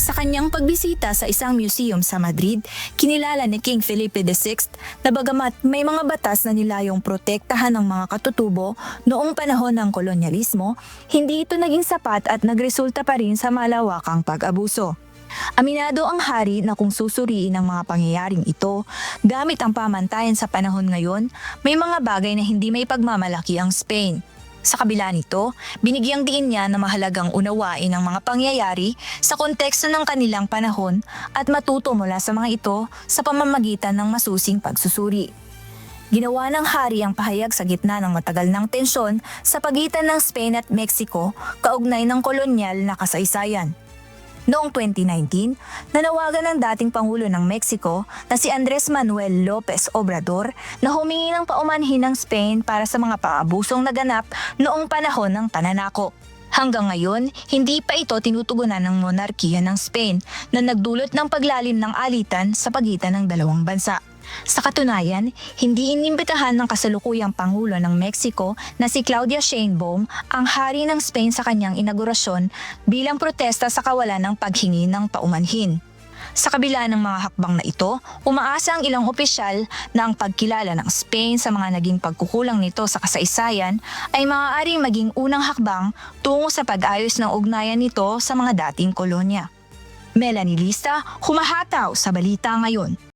Sa kanyang pagbisita sa isang museum sa Madrid, kinilala ni King Felipe VI na bagamat may mga batas na nilayong protektahan ng mga katutubo noong panahon ng kolonyalismo, hindi ito naging sapat at nagresulta pa rin sa malawakang pag-abuso. Aminado ang hari na kung susuriin ang mga pangyayaring ito, gamit ang pamantayan sa panahon ngayon, may mga bagay na hindi may pagmamalaki ang Spain. Sa kabila nito, binigyang diin niya na mahalagang unawain ang mga pangyayari sa konteksto ng kanilang panahon at matuto mula sa mga ito sa pamamagitan ng masusing pagsusuri. Ginawa ng hari ang pahayag sa gitna ng matagal ng tensyon sa pagitan ng Spain at Mexico kaugnay ng kolonyal na kasaysayan. Noong 2019, nanawagan ng dating Pangulo ng Mexico na si Andres Manuel Lopez Obrador na humingi ng paumanhin ng Spain para sa mga paabusong naganap noong panahon ng pananakop. Hanggang ngayon, hindi pa ito tinutugunan ng monarkiya ng Spain na nagdulot ng paglalim ng alitan sa pagitan ng dalawang bansa. Sa katunayan, hindi inimbitahan ng kasalukuyang Pangulo ng Mexico na si Claudia Sheinbaum ang hari ng Spain sa kanyang inaugurasyon bilang protesta sa kawalan ng paghingi ng paumanhin. Sa kabila ng mga hakbang na ito, umaasa ang ilang opisyal na ang pagkilala ng Spain sa mga naging pagkukulang nito sa kasaysayan ay maaaring maging unang hakbang tungo sa pag-ayos ng ugnayan nito sa mga dating kolonya. Melanie Lista, humahataw sa Balita Ngayon.